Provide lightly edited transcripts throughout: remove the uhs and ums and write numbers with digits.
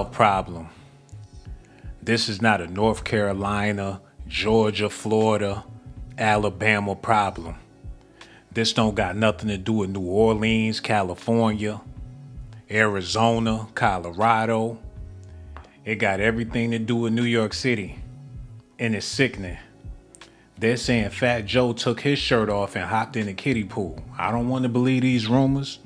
problem. This is not a North Carolina, Georgia, Florida, Alabama problem. This don't got nothing to do with New Orleans, California, Arizona, Colorado. It got everything to do with New York City. And it's sickening. They're saying Fat Joe took his shirt off and hopped in a kiddie pool. I don't want to believe these rumors,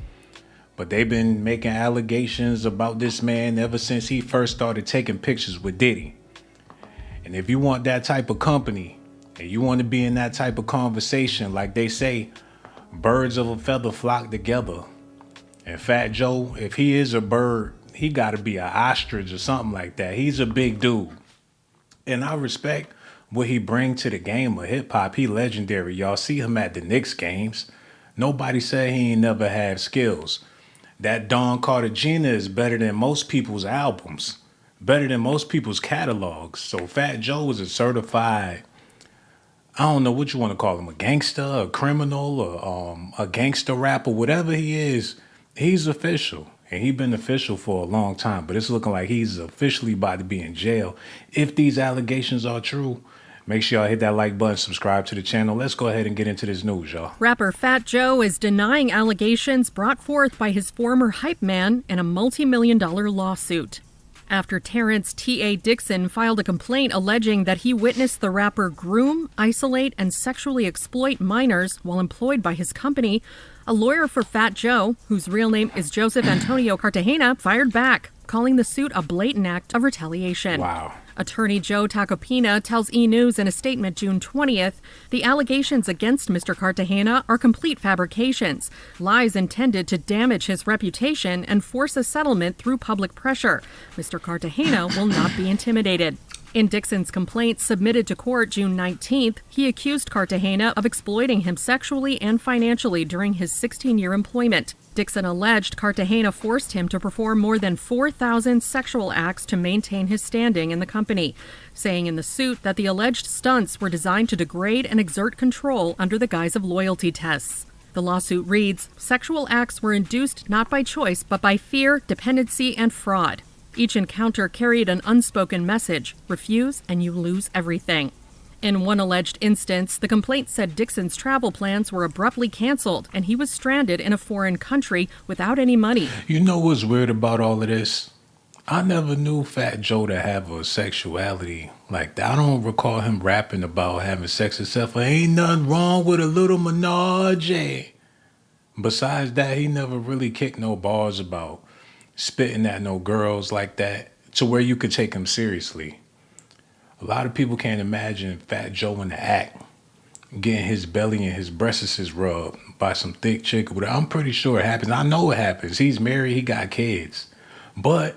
but they've been making allegations about this man ever since he first started taking pictures with Diddy. And if you want that type of company, and you want to be in that type of conversation, like they say, birds of a feather flock together. And Fat Joe, if he is a bird, he got to be an ostrich or something like that. He's a big dude. And I respect what he bring to the game of hip hop. He legendary. Y'all see him at the Knicks games. Nobody said he ain't never had skills. That Don Cartagena is better than most people's albums, better than most people's catalogs. So Fat Joe is a certified, I don't know what you want to call him, a gangster, a criminal, or a gangster rapper, whatever he is, he's official. And he's been official for a long time, but it's looking like he's officially about to be in jail. If these allegations are true, make sure y'all hit that like button, subscribe to the channel. Let's go ahead and get into this news, y'all. Rapper Fat Joe is denying allegations brought forth by his former hype man in a multi-million-dollar lawsuit. After Terrence T.A. Dixon filed a complaint alleging that he witnessed the rapper groom, isolate, and sexually exploit minors while employed by his company, a lawyer for Fat Joe, whose real name is Joseph Antonio Cartagena, fired back, calling the suit a blatant act of retaliation. Wow. Attorney Joe Tacopina tells E! News in a statement June 20th, the allegations against Mr. Cartagena are complete fabrications, lies intended to damage his reputation and force a settlement through public pressure. Mr. Cartagena will not be intimidated. In Dixon's complaint submitted to court June 19th, he accused Cartagena of exploiting him sexually and financially during his 16-year employment. Dixon alleged Cartagena forced him to perform more than 4,000 sexual acts to maintain his standing in the company, saying in the suit that the alleged stunts were designed to degrade and exert control under the guise of loyalty tests. The lawsuit reads, sexual acts were induced not by choice but by fear, dependency, and fraud. Each encounter carried an unspoken message, refuse and you lose everything. In one alleged instance, the complaint said Dixon's travel plans were abruptly canceled and he was stranded in a foreign country without any money. You know what's weird about all of this? I never knew Fat Joe to have a sexuality like that. I don't recall him rapping about having sex except for ain't nothing wrong with a little menage. Besides that, he never really kicked no bars about spitting at no girls like that to where you could take him seriously. A lot of people can't imagine Fat Joe in the act getting his belly and his breasts rubbed by some thick chick. I'm pretty sure it happens. I know it happens. He's married, he got kids. But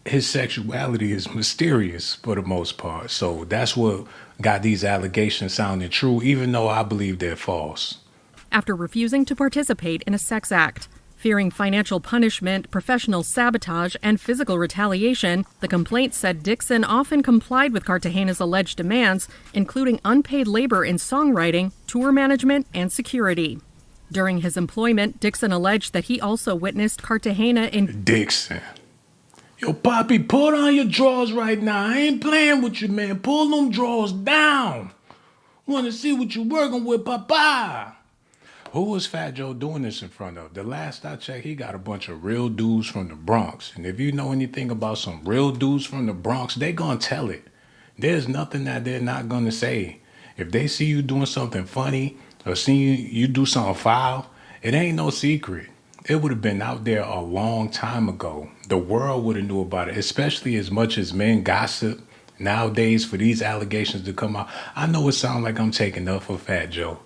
his sexuality is mysterious for the most part. So that's what got these allegations sounding true, even though I believe they're false. After refusing to participate in a sex act, fearing financial punishment, professional sabotage, and physical retaliation, the complaint said Dixon often complied with Cartagena's alleged demands, including unpaid labor in songwriting, tour management, and security. During his employment, Dixon alleged that he also witnessed Cartagena in Dixon. Yo, Poppy, pull on your drawers right now. I ain't playing with you, man. Pull them drawers down. Want to see what you working with, Papa. Who was Fat Joe doing this in front of? The last I checked, he got a bunch of real dudes from the Bronx. And if you know anything about some real dudes from the Bronx, they gonna tell it. There's nothing that they're not gonna say. If they see you doing something funny or see you do something foul, it ain't no secret. It would have been out there a long time ago. The world would have knew about it, especially as much as men gossip nowadays for these allegations to come out. I know it sounds like I'm taking up for Fat Joe.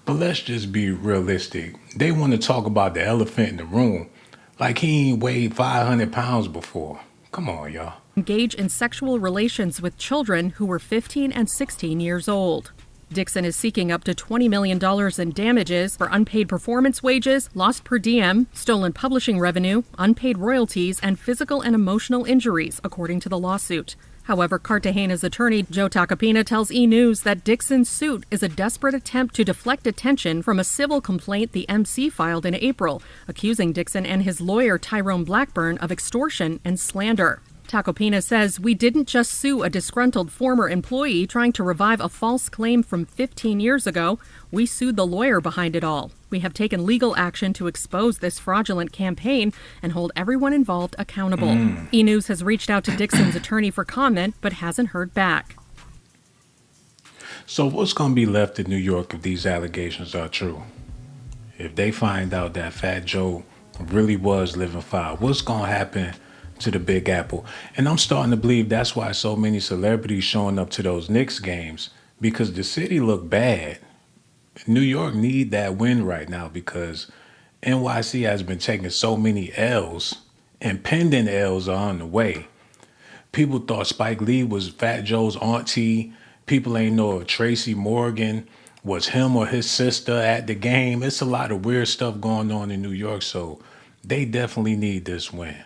But let's just be realistic. They want to talk about the elephant in the room like he ain't weighed 500 pounds before. Come on, y'all. Engage in sexual relations with children who were 15 and 16 years old. Dixon is seeking up to $20 million in damages for unpaid performance wages, lost per diem, stolen publishing revenue, unpaid royalties, and physical and emotional injuries, according to the lawsuit. However, Cartagena's attorney, Joe Tacopina, tells E! News that Dixon's suit is a desperate attempt to deflect attention from a civil complaint the MC filed in April, accusing Dixon and his lawyer, Tyrone Blackburn, of extortion and slander. Tacopina says we didn't just sue a disgruntled former employee trying to revive a false claim from 15 years ago. We sued the lawyer behind it all. We have taken legal action to expose this fraudulent campaign and hold everyone involved accountable. E! News has reached out to Dixon's attorney for comment, but hasn't heard back. So what's going to be left in New York if these allegations are true? If they find out that Fat Joe really was living foul, what's going to happen to the Big Apple? And I'm starting to believe that's why so many celebrities showing up to those Knicks games, because the city look bad. New York need that win right now because NYC has been taking so many L's, and pending L's are on the way. People thought Spike Lee was Fat Joe's auntie. People ain't know if Tracy Morgan was him or his sister at the game. It's a lot of weird stuff going on in New York, so they definitely need this win.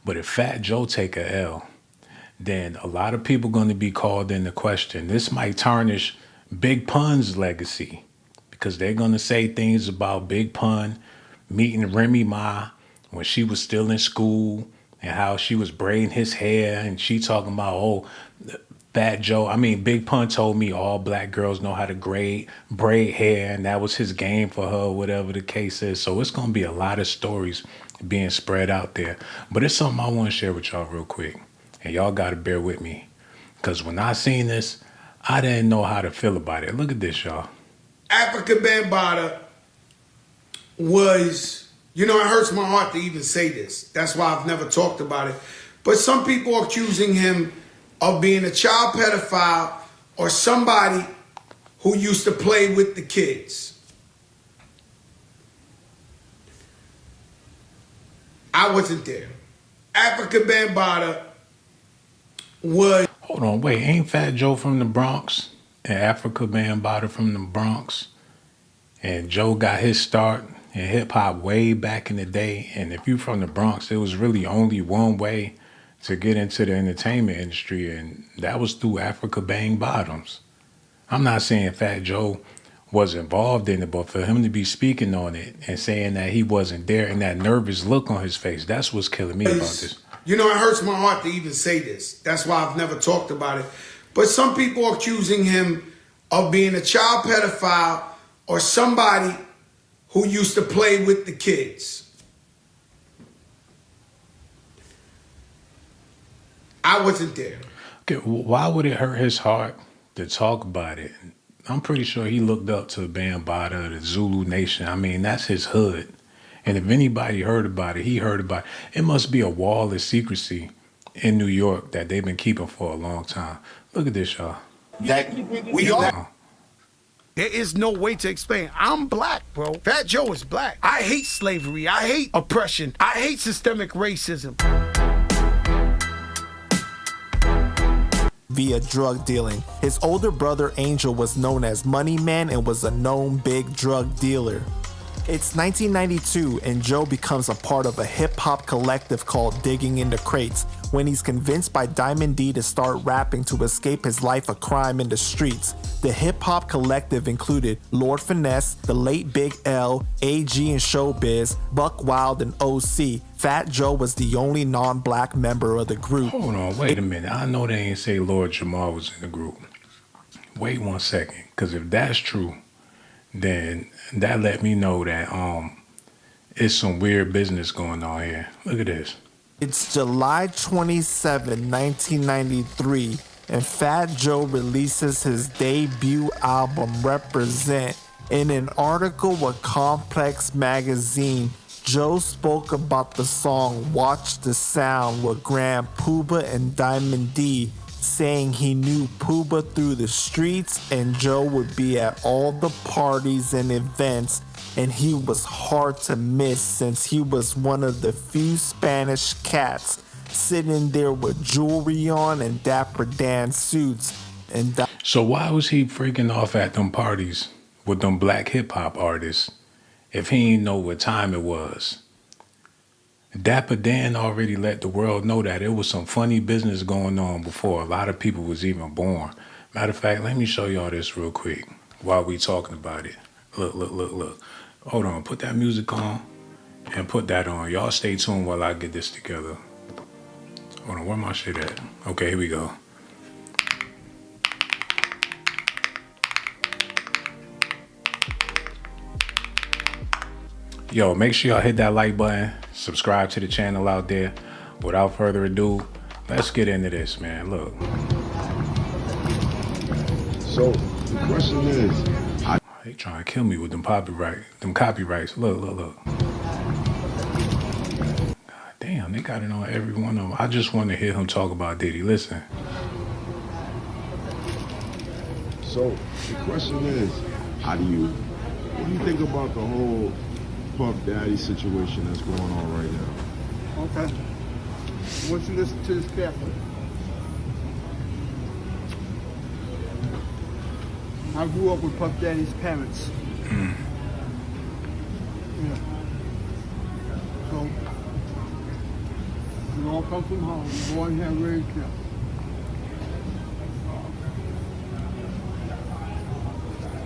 But if Fat Joe take a L, then a lot of people going to be called into question. This might tarnish Big Pun's legacy because they're going to say things about Big Pun meeting Remy Ma when she was still in school and how she was braiding his hair, and she talking about, oh, Fat Joe, Big Pun told me all black girls know how to braid hair, and that was his game for her, whatever the case is. So it's going to be a lot of stories being spread out there. But it's something I want to share with y'all real quick. And y'all got to bear with me. Because when I seen this, I didn't know how to feel about it. Look at this, y'all. Africa Bambaataa was, it hurts my heart to even say this. That's why I've never talked about it. But some people are accusing him of being a child pedophile or somebody who used to play with the kids. I wasn't there. Africa Bambaataa was... Hold on, wait, ain't Fat Joe from the Bronx? And Africa Bambaataa from the Bronx? And Joe got his start in hip-hop way back in the day. And if you from the Bronx, it was really only one way to get into the entertainment industry, and that was through Africa Bang Bottoms. I'm not saying Fat Joe was involved in it, but for him to be speaking on it and saying that he wasn't there and that nervous look on his face, that's what's killing me about this. It hurts my heart to even say this. That's why I've never talked about it. But some people are accusing him of being a child pedophile or somebody who used to play with the kids. I wasn't there. Okay, why would it hurt his heart to talk about it? I'm pretty sure he looked up to Bambaataa, the Zulu Nation. That's his hood. And if anybody heard about it, he heard about it. It must be a wall of secrecy in New York that they've been keeping for a long time. Look at this, y'all. There is no way to explain. I'm black, bro. Fat Joe is black. I hate slavery. I hate oppression. I hate systemic racism. Via drug dealing. His older brother Angel was known as Money Man and was a known big drug dealer. It's 1992 and Joe becomes a part of a hip-hop collective called Digging in the Crates when he's convinced by Diamond D to start rapping to escape his life of crime in the streets. The hip-hop collective included Lord Finesse, the late Big L, AG and Showbiz, Buck Wild, and OC. Fat Joe was the only non-black member of the group. Hold on, wait a minute. I know they ain't say Lord Jamar was in the group. Wait 1 second, because if that's true, then that let me know that it's some weird business going on here. Look at this. It's July 27, 1993, and Fat Joe releases his debut album, Represent. In an article with Complex Magazine, Joe spoke about the song Watch the Sound with Grand Puba and Diamond D, saying he knew Puba through the streets and Joe would be at all the parties and events, and he was hard to miss since he was one of the few Spanish cats sitting there with jewelry on and Dapper Dan suits. So why was he freaking off at them parties with them black hip-hop artists if he didn't know what time it was? Dapper Dan already let the world know that it was some funny business going on before a lot of people was even born. Matter of fact, let me show y'all this real quick while we talking about it. Look. Hold on, put that music on and put that on. Y'all stay tuned while I get this together. Hold on, where my shit at? Okay, here we go. Yo, make sure y'all hit that like button, subscribe to the channel out there. Without further ado, let's get into this, man. Look. So the question is, They trying to kill me with them copyrights. Look. God damn, they got it on every one of them. I just want to hear him talk about Diddy. Listen. so the question is, what do you think about the whole Puff Daddy situation that's going on right now? Okay. I want you to listen to this carefully. I grew up with Puff Daddy's parents. Yeah. So, we all come from home, born here, raised here.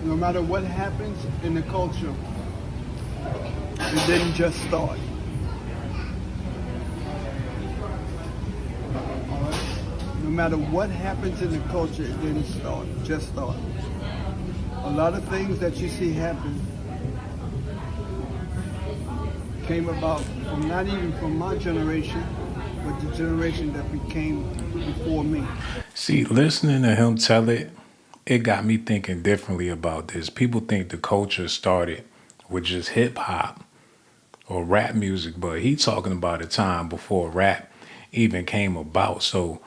No matter what happens in the culture, it didn't just start. All right? No matter what happens in the culture, it didn't just start. A lot of things that you see happen came about from not even from my generation, but the generation that became before me. See, listening to him tell it, it got me thinking differently about this. People think the culture started with just hip hop or rap music, but he talking about a time before rap even came about. So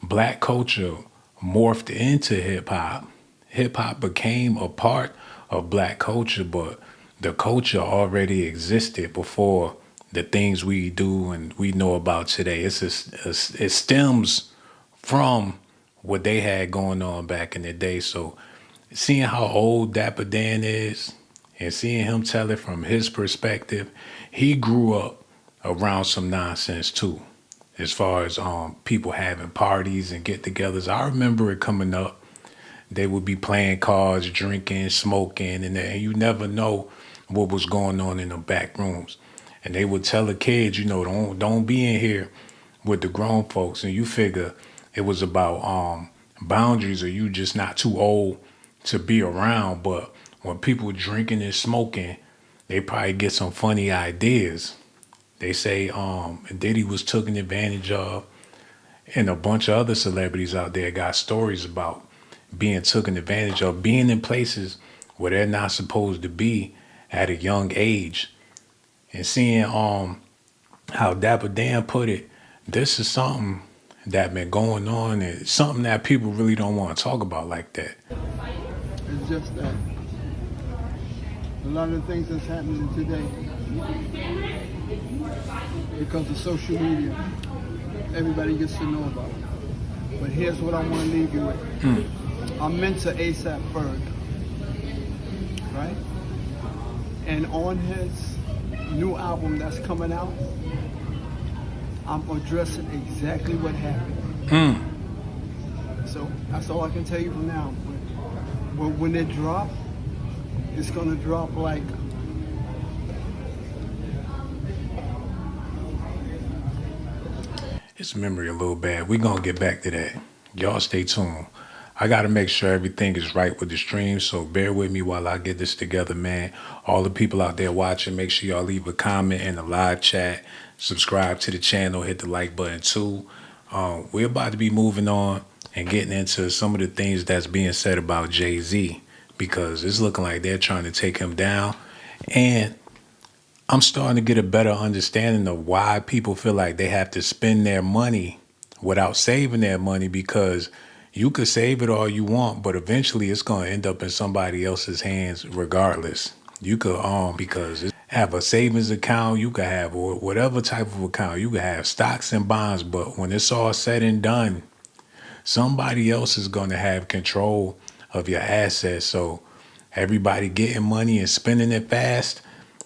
black culture morphed into hip hop. Hip hop became a part of black culture, but the culture already existed before the things we do and we know about today. It stems from what they had going on back in the day. So seeing how old Dapper Dan is and seeing him tell it from his perspective, he grew up around some nonsense too, as far as people having parties and get-togethers. I remember it coming up. They would be playing cards, drinking, smoking, and you never know what was going on in the back rooms. And they would tell the kids, don't be in here with the grown folks. And you figure it was about boundaries, or you just not too old to be around. But when people drinking and smoking, they probably get some funny ideas. They say Diddy was taken advantage of, and a bunch of other celebrities out there got stories about being taken advantage of, being in places where they're not supposed to be at a young age. And seeing how Dapper Dan put it, this is something that been going on, and something that people really don't want to talk about like that. It's just that a lot of things that's happening today, because of social media, everybody gets to know about it. But here's what I want to leave you with. I'm into A$AP Ferg, right? And on his new album that's coming out, I'm addressing exactly what happened. So that's all I can tell you for now. But when it drops, it's gonna drop like His memory a little bad. We're going to get back to that. Y'all stay tuned. I got to make sure everything is right with the stream, so bear with me while I get this together, man. All the people out there watching, make sure y'all leave a comment in the live chat. Subscribe to the channel. Hit the like button, too. We're about to be moving on and getting into some of the things that's being said about Jay-Z, because it's looking like they're trying to take him down. And I'm starting to get a better understanding of why people feel like they have to spend their money without saving their money, because you could save it all you want, but eventually it's going to end up in somebody else's hands regardless. You could, because have a savings account, you could have whatever type of account, you could have stocks and bonds, but when it's all said and done, somebody else is going to have control of your assets. So everybody getting money and spending it fast,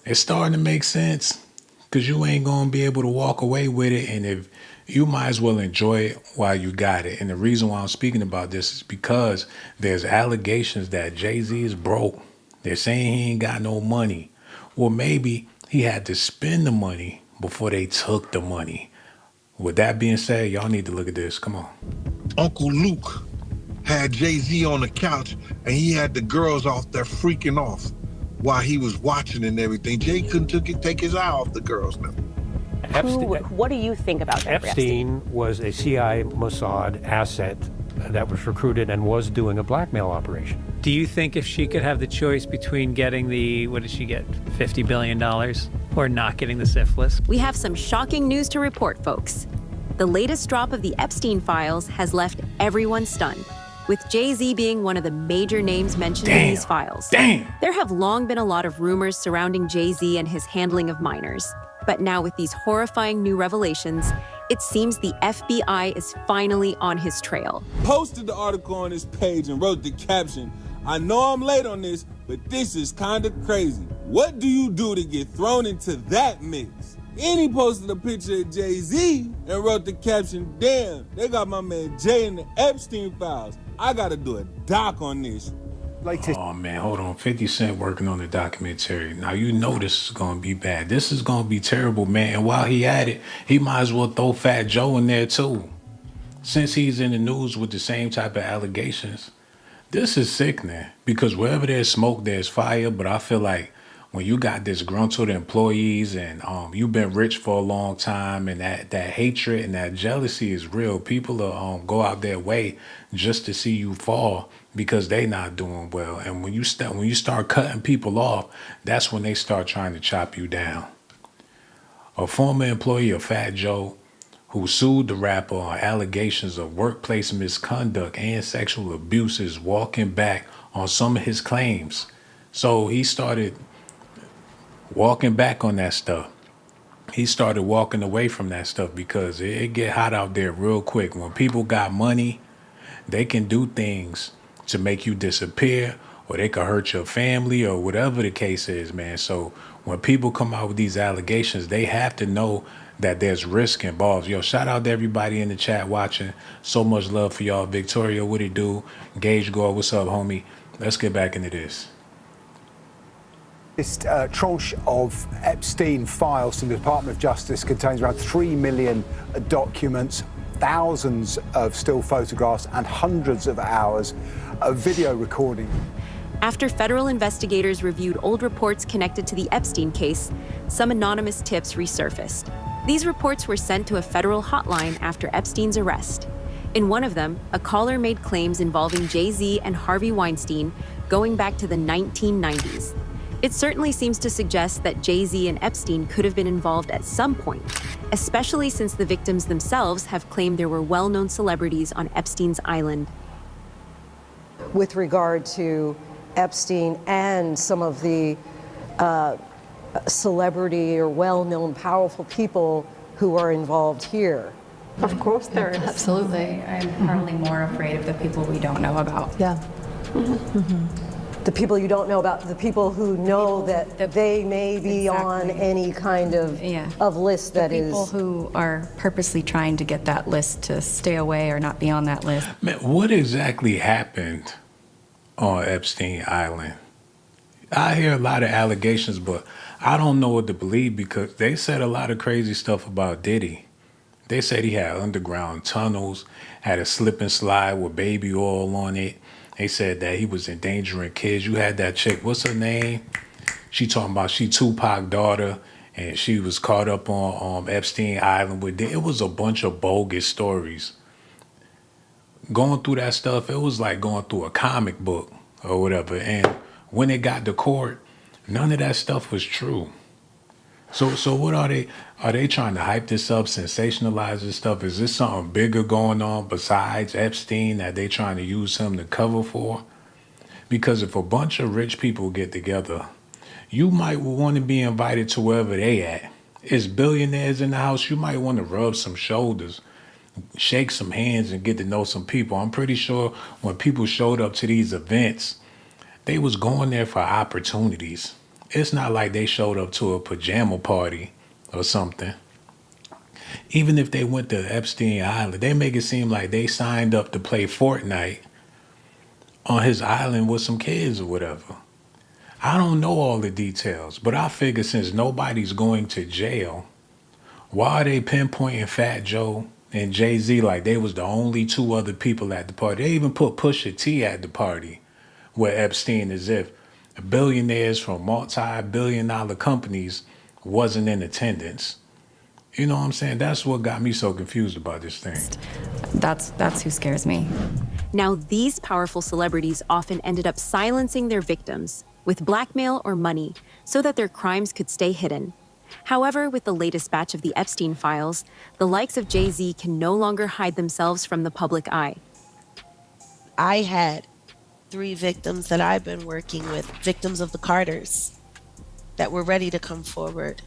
it's starting to make sense, because you ain't going to be able to walk away with it. And if you might as well enjoy it while you got it. And the reason why I'm speaking about this is because there's allegations that Jay-Z is broke. They're saying he ain't got no money. Well, maybe he had to spend the money before they took the money. With that being said, y'all need to look at this. Come on. Uncle Luke had Jay-Z on the couch and he had the girls off there freaking off while he was watching and everything. Jay couldn't take his eye off the girls now. What do you think about Jeffrey Epstein was a CIA Mossad asset that was recruited and was doing a blackmail operation. Do you think if she could have the choice between getting the, what did she get, $50 billion, or not getting the syphilis? We have some shocking news to report, folks. The latest drop of the Epstein files has left everyone stunned, with Jay-Z being one of the major names mentioned in these files. There have long been a lot of rumors surrounding Jay-Z and his handling of minors. But now with these horrifying new revelations, it seems the FBI is finally on his trail. Posted the article on his page and wrote the caption, "I know I'm late on this, but this is kind of crazy. What do you do to get thrown into that mix?" And he posted a picture of Jay-Z and wrote the caption, "Damn, they got my man Jay in the Epstein files. I gotta do a doc on this." Oh man, hold on. 50 Cent working on the documentary. Now you know this is gonna be bad. This is gonna be terrible, man. And while he at it, he might as well throw Fat Joe in there too. Since he's in the news with the same type of allegations. This is sickening because wherever there's smoke, there's fire. But I feel like when you got disgruntled employees and you've been rich for a long time and that hatred and that jealousy is real, people will go out their way just to see you fall because they not doing well. And when you start cutting people off, that's when they start trying to chop you down. A former employee of Fat Joe who sued the rapper on allegations of workplace misconduct and sexual abuse is walking back on some of his claims. So he started walking back on that stuff. He started walking away from that stuff because it get hot out there real quick. When people got money, they can do things to make you disappear, or they could hurt your family, or whatever the case is, man. So when people come out with these allegations, they have to know that there's risk involved. Yo, shout out to everybody in the chat watching. So much love for y'all. Victoria, what it do? Gage Gore, what's up, homie? Let's get back into this. This tranche of Epstein files from the Department of Justice contains around 3 million documents, thousands of still photographs, and hundreds of hours of video recording. After federal investigators reviewed old reports connected to the Epstein case, some anonymous tips resurfaced. These reports were sent to a federal hotline after Epstein's arrest. In one of them, a caller made claims involving Jay-Z and Harvey Weinstein going back to the 1990s. It certainly seems to suggest that Jay-Z and Epstein could have been involved at some point, especially since the victims themselves have claimed there were well-known celebrities on Epstein's island. With regard to Epstein and some of the celebrity or well-known powerful people who are involved here. Of course there is. Absolutely. I'm probably more afraid of the people we don't know about. Yeah. The people you don't know about, the people who know that they may be on any kind of list that is. People who are purposely trying to get that list to stay away or not be on that list. Man, what exactly happened on Epstein Island? I hear a lot of allegations, but I don't know what to believe because they said a lot of crazy stuff about Diddy. They said he had underground tunnels, had a slip and slide with baby oil on it. They said that he was endangering kids. You had that chick, what's her name? She talking about she Tupac's daughter, and she was caught up on Epstein Island with it. It was a bunch of bogus stories. Going through that stuff, it was like going through a comic book or whatever. And when it got to court, none of that stuff was true. So what are they? Are they trying to hype this up, sensationalize this stuff? Is this something bigger going on besides Epstein that they trying to use him to cover for? Because if a bunch of rich people get together, you might want to be invited to wherever they at. It's billionaires in the house. You might want to rub some shoulders, shake some hands, and get to know some people. I'm pretty sure when people showed up to these events, they was going there for opportunities. It's not like they showed up to a pajama party or something. Even if they went to Epstein Island, they make it seem like they signed up to play Fortnite on his island with some kids or whatever. I don't know all the details, but I figure since nobody's going to jail Why are they pinpointing Fat Joe and Jay-Z like they was the only two other people at the party? They even put Pusha T at the party with Epstein, as if billionaires from multi-billion-dollar companies wasn't in attendance. You know what I'm saying? That's what got me so confused about this thing. That's who scares me. Now, these powerful celebrities often ended up silencing their victims with blackmail or money so that their crimes could stay hidden. However, with the latest batch of the Epstein files, the likes of Jay-Z can no longer hide themselves from the public eye. I had 3 victims that I've been working with, victims of the Carters, that were ready to come forward.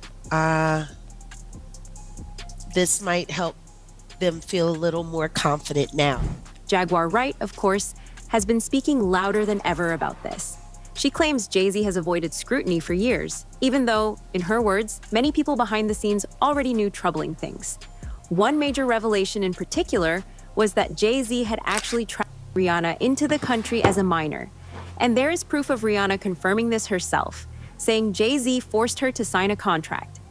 This might help them feel a little more confident now. Jaguar Wright, of course, has been speaking louder than ever about this. She claims Jay-Z has avoided scrutiny for years, even though, in her words, many people behind the scenes already knew troubling things. One major revelation in particular was that Jay-Z had actually tracked Rihanna into the country as a minor. And there is proof of Rihanna confirming this herself, saying Jay-Z forced her to sign a contract.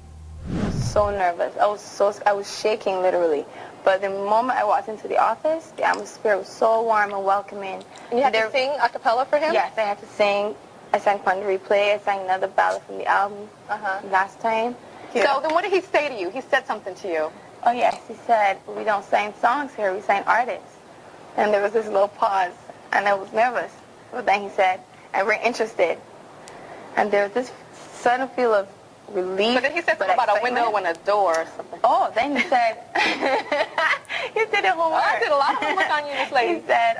So nervous. I was shaking literally. But the moment I walked into the office, the atmosphere was so warm and welcoming. And you had to sing a cappella for him? Yes, I had to sing. I sang Fun to Replay. I sang another ballad from the album last time. So then what did he say to you? He said something to you. Oh yes, he said, we don't sign songs here, we sign artists. And there was this little pause, and I was nervous. But then he said, and we're interested. And there was this sudden feel of relief. But then he said something about a window and a door or something. Oh, then he said, he did it homework. I did a lot of homework on you, Miss Lady. He said,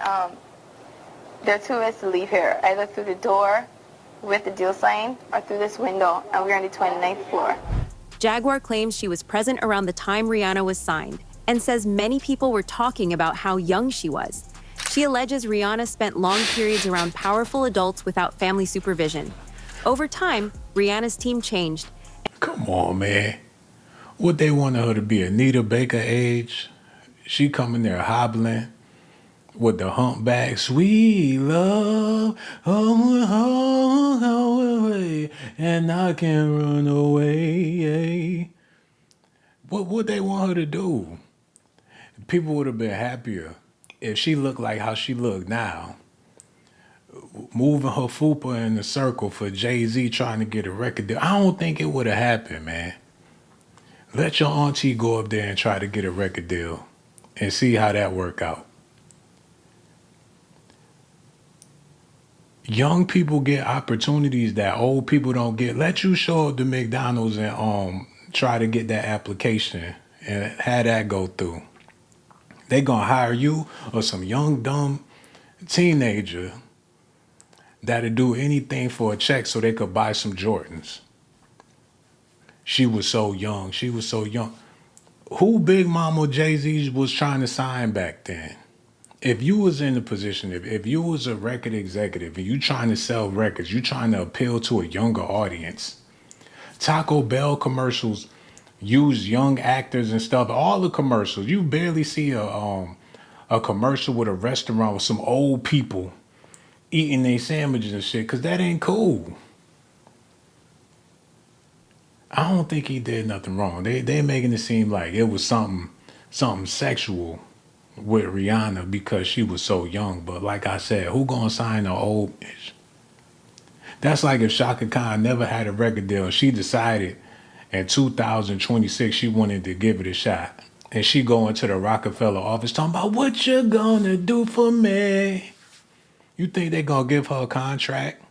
there are 2 ways to leave here, either through the door with the deal sign or through this window, and we're on the 29th floor. Jaguar claims she was present around the time Rihanna was signed and says many people were talking about how young she was. She alleges Rihanna spent long periods around powerful adults without family supervision. Over time, Rihanna's team changed. Come on, man. What they wanted her to be, Anita Baker age? She coming there hobbling with the humpback, sweet love, away, and I can run away. What would they want her to do? People would have been happier if she looked like how she looked now, moving her fupa in a circle for Jay-Z trying to get a record deal. I don't think it would have happened, man. Let your auntie go up there and try to get a record deal and see how that work out. Young people get opportunities that old people don't get. Let you show up to McDonald's and try to get that application and have that go through. They gonna hire you or some young, dumb teenager that'll do anything for a check so they could buy some Jordans. She was so young. She was so young. Who Big Mama Jay-Z was trying to sign back then? If you was in the position, if you was a record executive and you trying to sell records, you trying to appeal to a younger audience, Taco Bell commercials use young actors and stuff. All the commercials, you barely see a commercial with a restaurant with some old people eating their sandwiches and shit, because that ain't cool. I don't think he did nothing wrong. They making it seem like it was something sexual with Rihanna because she was so young. But like I said, who gonna sign an old bitch? That's like if Shaka Khan never had a record deal and she decided in 2026 she wanted to give it a shot. And she go into the Rockefeller office talking about what you gonna do for me. You think they gonna give her a contract?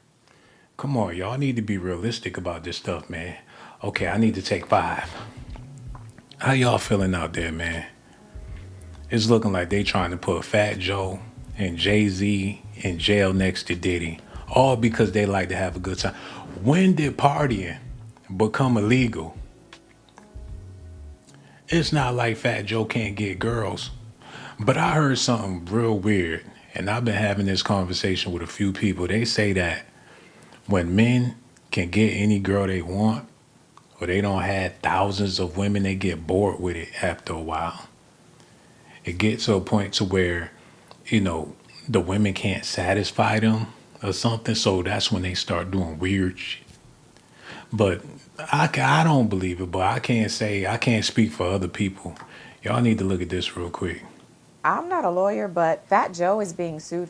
Come on, y'all need to be realistic about this stuff, man. Okay, I need to take 5. How y'all feeling out there, man? It's looking like they trying to put Fat Joe and Jay-Z in jail next to Diddy, all because they like to have a good time. When did partying become illegal? It's not like Fat Joe can't get girls. But I heard something real weird, and I've been having this conversation with a few people. They say that when men can get any girl they want, or they don't have thousands of women, they get bored with it after a while. It gets to a point to where, you know, the women can't satisfy them or something, so that's when they start doing weird shit. But I don't believe it, but I can't speak for other people. Y'all need to look at this real quick. I'm not a lawyer, but Fat Joe is being sued.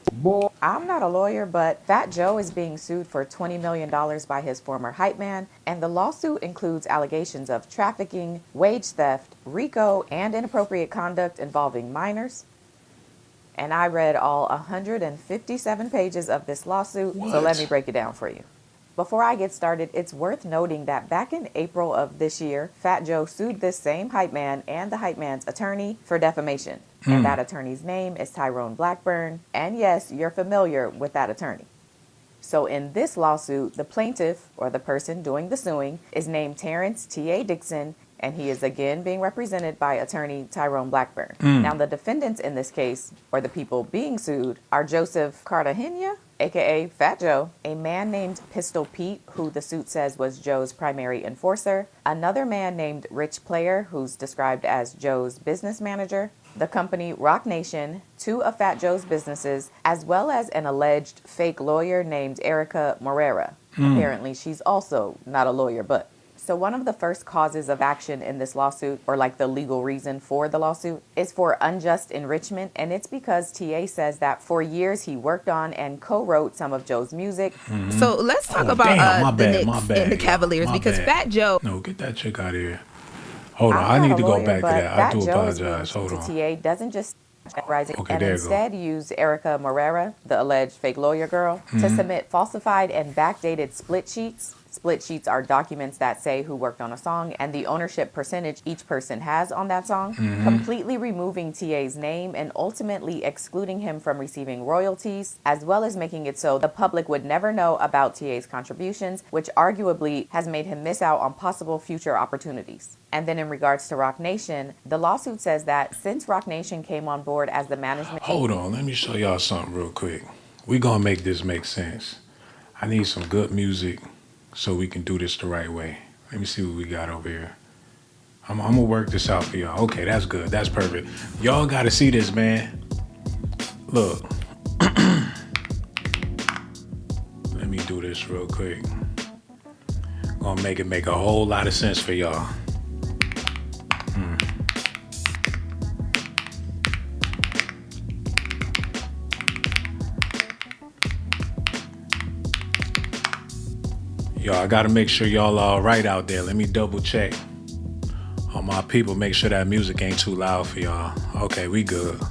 I'm not a lawyer, but Fat Joe is being sued for $20 million by his former hype man, and the lawsuit includes allegations of trafficking, wage theft, RICO, and inappropriate conduct involving minors. And I read all 157 pages of this lawsuit, so let me break it down for you. Before I get started, it's worth noting that back in April of this year, Fat Joe sued this same hype man and the hype man's attorney for defamation. And that attorney's name is Tyrone Blackburn. And yes, you're familiar with that attorney. So in this lawsuit, the plaintiff, or the person doing the suing, is named Terrence T.A. Dixon, and he is again being represented by attorney Tyrone Blackburn. Now, the defendants in this case, or the people being sued, are Joseph Cartagena, aka Fat Joe, a man named Pistol Pete, who the suit says was Joe's primary enforcer, another man named Rich Player, who's described as Joe's business manager, the company Rock Nation, two of Fat Joe's businesses, as well as an alleged fake lawyer named Erica Morera. Apparently, she's also not a lawyer, but. So one of the first causes of action in this lawsuit, or like the legal reason for the lawsuit, is for unjust enrichment. And it's because TA says that for years he worked on and co-wrote some of Joe's music. So let's talk about the Knicks and the Cavaliers because Fat Joe. No, get that chick out of here. Hold on, I need to go back to that. I do apologize. Hold on. TA doesn't just rising Okay, and there you go. instead use Erica Morera, the alleged fake lawyer girl, to submit falsified and backdated split sheets. Split sheets are documents that say who worked on a song and the ownership percentage each person has on that song, completely removing TA's name and ultimately excluding him from receiving royalties, as well as making it so the public would never know about TA's contributions, which arguably has made him miss out on possible future opportunities. And then in regards to Rock Nation, the lawsuit says that since Rock Nation came on board as the management... Hold on, let me show y'all something real quick. We gonna make this make sense. I need some good music so we can do this the right way. Let me see what we got over here. I'm gonna work this out for y'all. Okay, that's good. That's perfect. Y'all gotta see this, man. Look. Let me do this real quick. Gonna make it make a whole lot of sense for y'all. Y'all, I gotta make sure y'all all right out there. Let me double check. All my people, make sure that music ain't too loud for y'all. Okay, we good.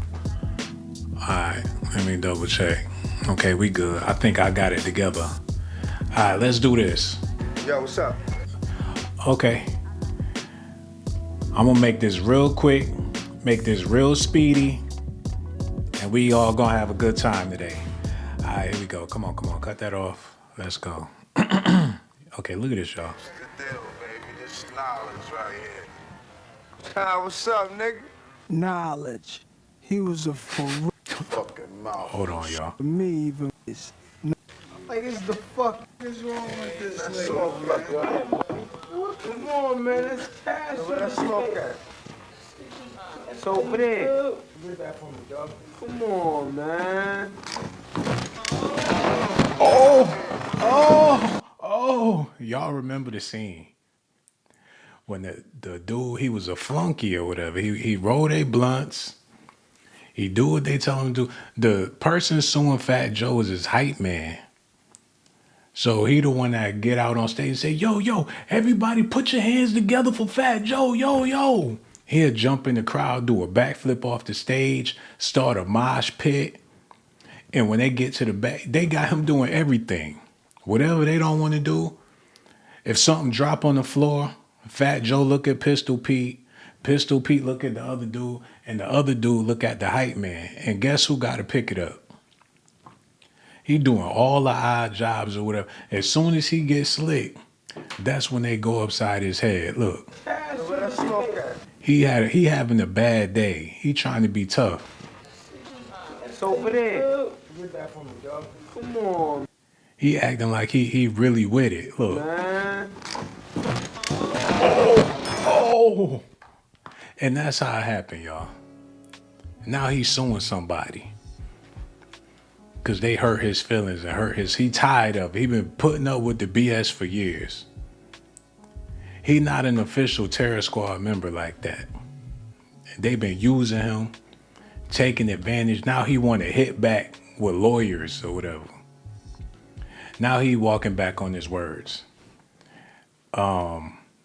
Alright, let me double check. Okay, we good. I think I got it together. Alright, let's do this. Yo, what's up? Okay. I'm gonna make this real quick, make this real speedy, and we all gonna have a good time today. Alright, here we go. Come on, cut that off. Let's go. Okay, look at this, y'all. What's the deal, baby? This knowledge right here. What's up, nigga? Knowledge. He was a fucking mouth. Hold on, y'all. me even is. Like, it's the fuck is wrong with this That's nigga, man? Come on, man. Let's cash it. Let's smoke at. It's over there. Come on, man. Oh, y'all remember the scene when the dude, he was a flunky or whatever. He rolled they blunts. He do what they tell him to do. The person suing Fat Joe is his hype man. So he the one that get out on stage and say, yo, everybody put your hands together for Fat Joe, yo. He'll jump in the crowd, do a backflip off the stage, start a mosh pit. And when they get to the back, they got him doing everything. Whatever they don't want to do. If something drop on the floor, Fat Joe look at Pistol Pete look at the other dude, and the other dude look at the hype man. And guess who got to pick it up? He doing all the odd jobs or whatever. As soon as he gets slick, that's when they go upside his head. Look, Let's smoke at. he having a bad day. He trying to be tough. It's over there. Get that from me, dog. Come on, He acting like he really with it. Look. man. Oh! And that's how it happened, y'all. Now he's suing somebody. Because they hurt his feelings and he tired of it. He been putting up with the BS for years. He not an official terror squad member like that. They've been using him, taking advantage. Now he want to hit back with lawyers or whatever. Now he walking back on his words.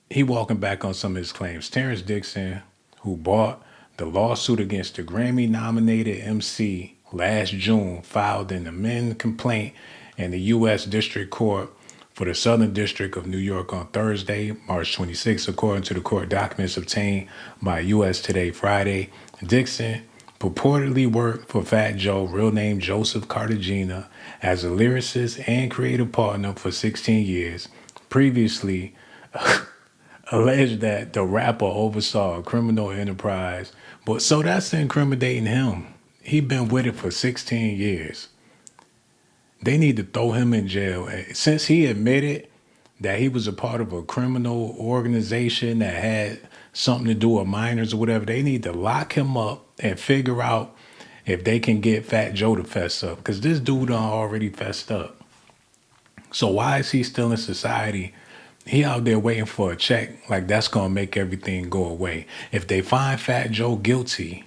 He walking back on some of his claims. Terrence Dixon, who brought the lawsuit against the Grammy-nominated MC last June, filed an amended complaint in the U.S. District Court for the Southern District of New York on Thursday, March 26, according to the court documents obtained by U.S. Today Friday. Dixon purportedly worked for Fat Joe, real name Joseph Cartagena, as a lyricist and creative partner for 16 years. Previously alleged that the rapper oversaw a criminal enterprise, but so that's incriminating him. He been with it for 16 years. They need to throw him in jail. Since he admitted that he was a part of a criminal organization that had something to do with minors or whatever, they need to lock him up and figure out if they can get Fat Joe to fess up. Because this dude done already fessed up. So why is he still in society? He out there waiting for a check like that's going to make everything go away. If they find Fat Joe guilty,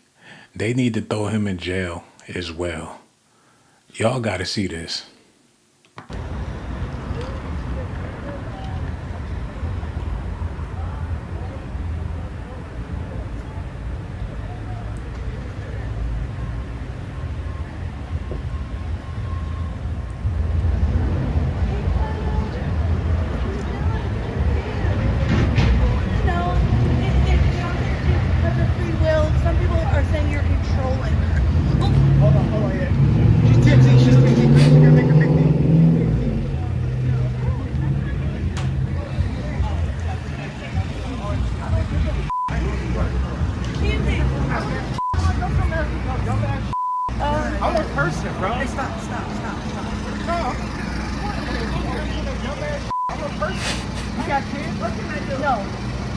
they need to throw him in jail as well. Y'all got to see this. I'm a person, bro. Hey, stop. No. I'm a person. You got kids? What can I do? No.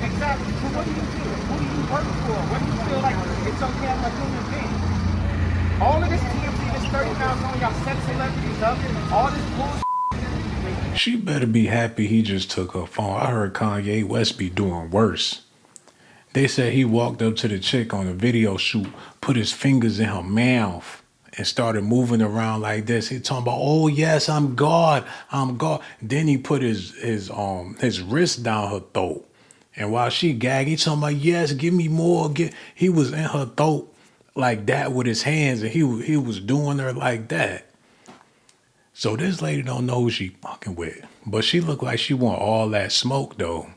Exactly. So what do you do? Who do you work for? What do you feel like it's okay as a human being? All of this TMZ, this 30 pounds on y'all set celebrities up, all this bullshit. She better be happy he just took her phone. I heard Kanye West be doing worse. They said he walked up to the chick on a video shoot, put his fingers in her mouth, and started moving around like this. He talking about, oh yes, I'm God. Then he put his wrist down her throat. And while she gagged, he talking about, yes, give me more. He was in her throat like that with his hands, and he was doing her like that. So this lady don't know who she fucking with. But she look like she want all that smoke though.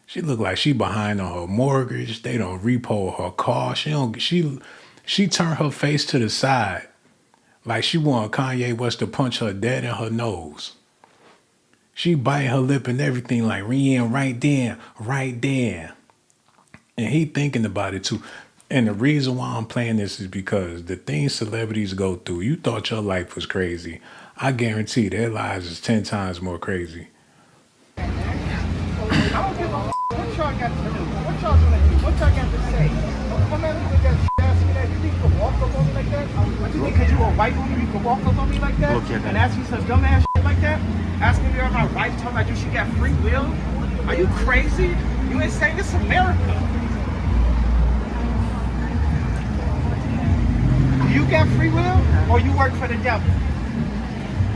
She look like she behind on her mortgage. They don't repo her car. She turned her face to the side like she want Kanye West to punch her dead in her nose. She biting her lip and everything like, right there. And he thinking about it too. And the reason why I'm playing this is because the things celebrities go through, you thought your life was crazy. I guarantee their lives is 10 times more crazy. I don't give a what y'all got to do. What y'all gonna do? What y'all got to say? Come at me with that ass that. You think you can walk up on me like that? You think because you a white woman you can walk up on me like that? And ask me some dumb ass shit like that? Asking me about my rights, talking about you should get free will? Are you crazy? You ain't saying this America. Do you get free will or you work for the devil?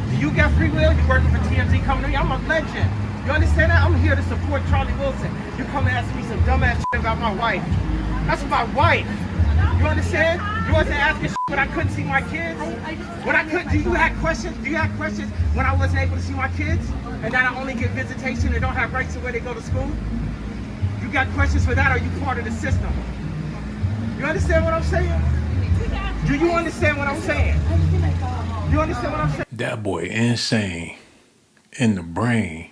Do you get free will? You working for TMZ Company? I'm a legend. You understand that? I'm here to support Charlie Wilson. You come and ask me some dumbass shit about my wife. That's my wife. You understand? You wasn't asking shit when I couldn't see my kids? When I couldn't, do you have questions? Do you have questions when I wasn't able to see my kids? And that I only get visitation and don't have rights to where they go to school? You got questions for that, or are you part of the system? You understand what I'm saying? Do you understand what I'm saying? You understand what I'm saying? That boy insane in the brain.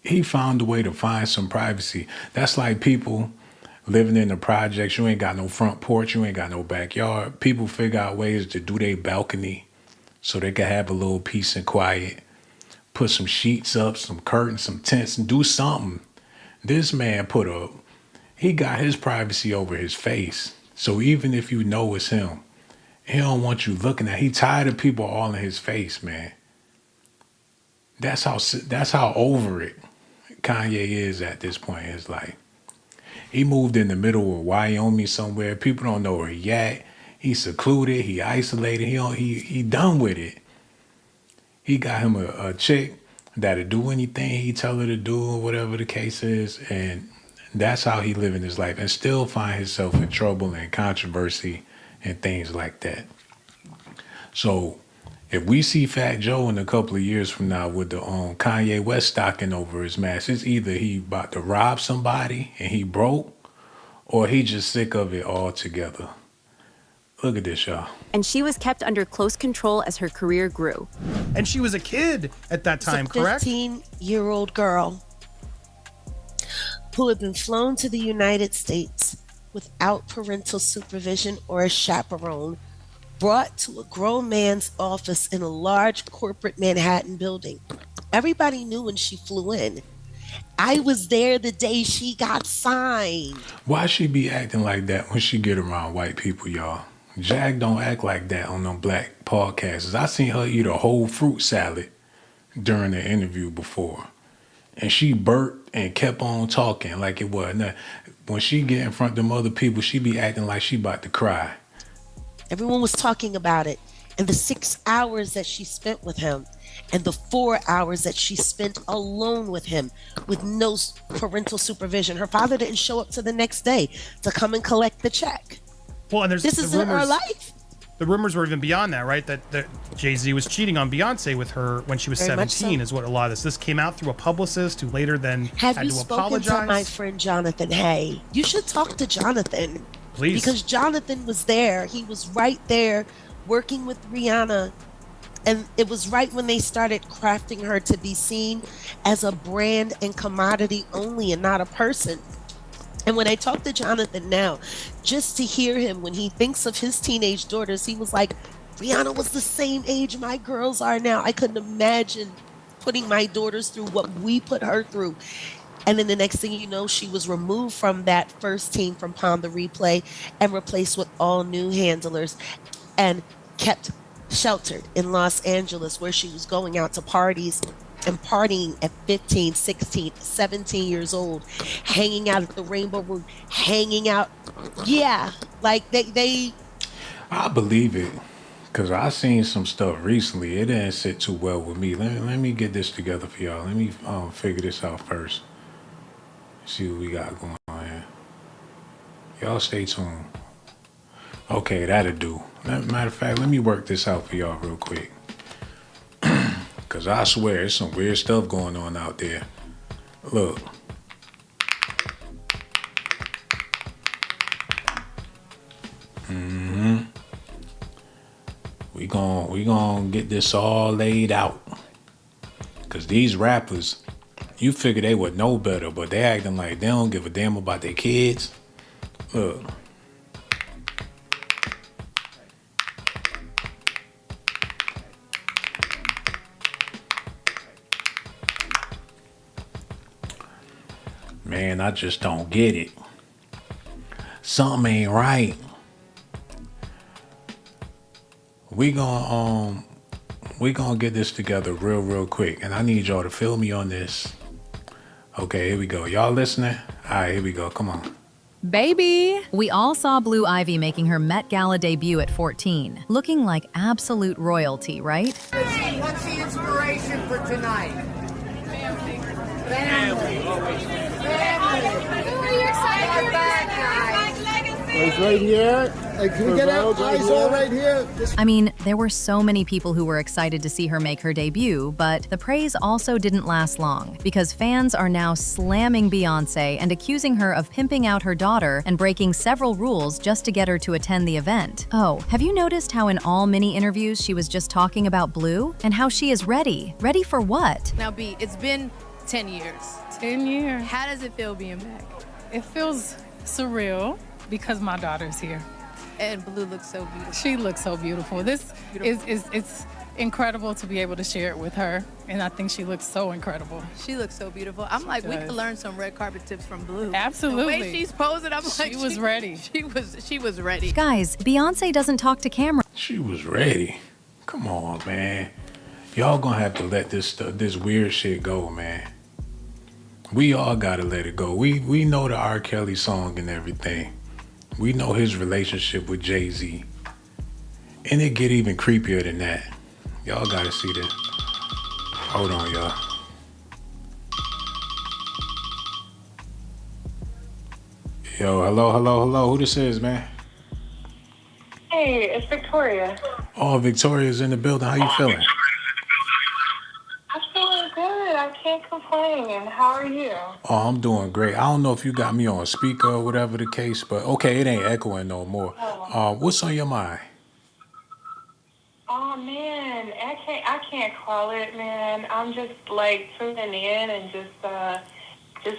He found a way to find some privacy. That's like people living in the projects. You ain't got no front porch. You ain't got no backyard. People figure out ways to do their balcony so they can have a little peace and quiet. Put some sheets up, some curtains, some tents, and do something. This man he got his privacy over his face. So even if you know it's him, he don't want you looking at. He tired of people all in his face, man. That's how over it Kanye is at this point. It's like he moved in the middle of Wyoming somewhere. People don't know where he at. He's secluded. He isolated. He done with it. He got him a chick that'll do anything he tell her to do, or whatever the case is, and that's how he living his life, and still find himself in trouble and controversy and things like that. So if we see Fat Joe in a couple of years from now with the Kanye West stocking over his mask, it's either he about to rob somebody and he broke, or he just sick of it altogether. Look at this, y'all. And she was kept under close control as her career grew. And she was a kid at that time, correct? A 15-year-old girl who had been flown to the United States without parental supervision or a chaperone, brought to a grown man's office in a large corporate Manhattan building. Everybody knew when she flew in. I was there the day she got signed. Why she be acting like that when she get around white people, y'all? Jag don't act like that on them black podcasts. I seen her eat a whole fruit salad during the interview before. And she burped and kept on talking like it was nothing. When she get in front of them other people, she be acting like she about to cry. Everyone was talking about it. And the 6 hours that she spent with him, and the 4 hours that she spent alone with him with no parental supervision. Her father didn't show up to the next day to come and collect the check. Well, and there's this is her life. The rumors were even beyond that, right? That Jay-Z was cheating on Beyonce with her when she was Very much 17 so. is what a lot of this came out through a publicist who later then Have had you to spoken apologize. to my friend Jonathan Hay? You should talk to Jonathan. Please. Because Jonathan was there. He was right there working with Rihanna. And it was right when they started crafting her to be seen as a brand and commodity only and not a person. And when I talk to Jonathan now, just to hear him when he thinks of his teenage daughters, he was like, Rihanna was the same age my girls are now. I couldn't imagine putting my daughters through what we put her through. And then the next thing you know, she was removed from that first team from Palm the Replay and replaced with all new handlers and kept sheltered in Los Angeles, where she was going out to parties and partying at 15, 16, 17 years old, hanging out at the Rainbow Room, hanging out. Yeah, like they I believe it, because I seen some stuff recently. It didn't sit too well with me. Let me get this together for y'all. Let me figure this out first. See what we got going on here. Y'all stay tuned. Okay, that'll do. Matter of fact, let me work this out for y'all real quick. Because I swear, there's some weird stuff going on out there. Look. We gon' get this all laid out. Because these rappers, you figure they would know better, but they acting like they don't give a damn about their kids. Look. Man, I just don't get it. Something ain't right. We gonna get this together real quick, and I need y'all to feel me on this. Okay, here we go. Y'all listening? All right, here we go. Come on. Baby! We all saw Blue Ivy making her Met Gala debut at 14, looking like absolute royalty, right? What's the inspiration for tonight? Family. Eyes right here. Hey, can we get out? Eyes all right here. I mean, there were so many people who were excited to see her make her debut, but the praise also didn't last long, because fans are now slamming Beyonce and accusing her of pimping out her daughter and breaking several rules just to get her to attend the event. Oh, have you noticed how in all mini interviews she was just talking about Blue? And how she is ready? Ready for what? Now, B, it's been 10 years. 10 years. How does it feel being back? It feels surreal because my daughter's here. And Blue looks so beautiful. She looks so beautiful. This is it's incredible to be able to share it with her, and I think she looks so incredible. She looks so beautiful. I'm like, we could learn some red carpet tips from Blue. Absolutely. The way she's posing, I'm like, she was ready. She was ready. Guys, Beyonce doesn't talk to camera. She was ready. Come on, man. Y'all gonna have to let this weird shit go, man. We all gotta let it go. We know the R. Kelly song and everything. We know his relationship with Jay-Z. And it get even creepier than that. Y'all gotta see this. Hold on, y'all. Yo, hello. Who this is, man? Hey, it's Victoria. Oh, Victoria's in the building. How you feeling? I'm feeling good. I can't complain. How are you? Oh, I'm doing great. I don't know if you got me on speaker or whatever the case, but okay, it ain't echoing no more. What's on your mind? Oh man, I can't call it, man. I'm just like tuning in and just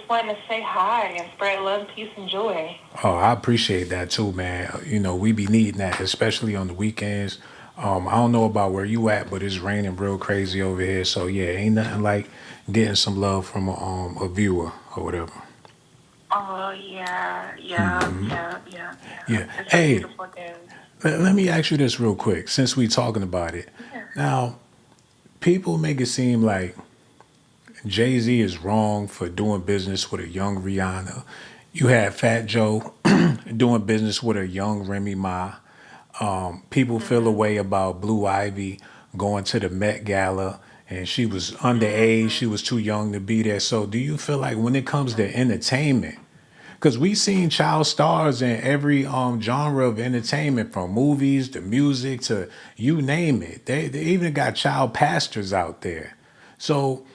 wanting to say hi and spread love, peace, and joy. Oh, I appreciate that too, man. You know, we be needing that, especially on the weekends. I don't know about where you at, but it's raining real crazy over here. So yeah, ain't nothing like getting some love from a viewer or whatever. Oh yeah. Yeah. It's a Hey, beautiful day. let me ask you this real quick, since we talking about it. Now, people make it seem like Jay-Z is wrong for doing business with a young Rihanna. You had Fat Joe doing business with a young Remy Ma. People feel a way about Blue Ivy going to the Met Gala, and she was underage. She was too young to be there. So do you feel like when it comes to entertainment, because we've seen child stars in every genre of entertainment, from movies to music to you name it. They even got child pastors out there. So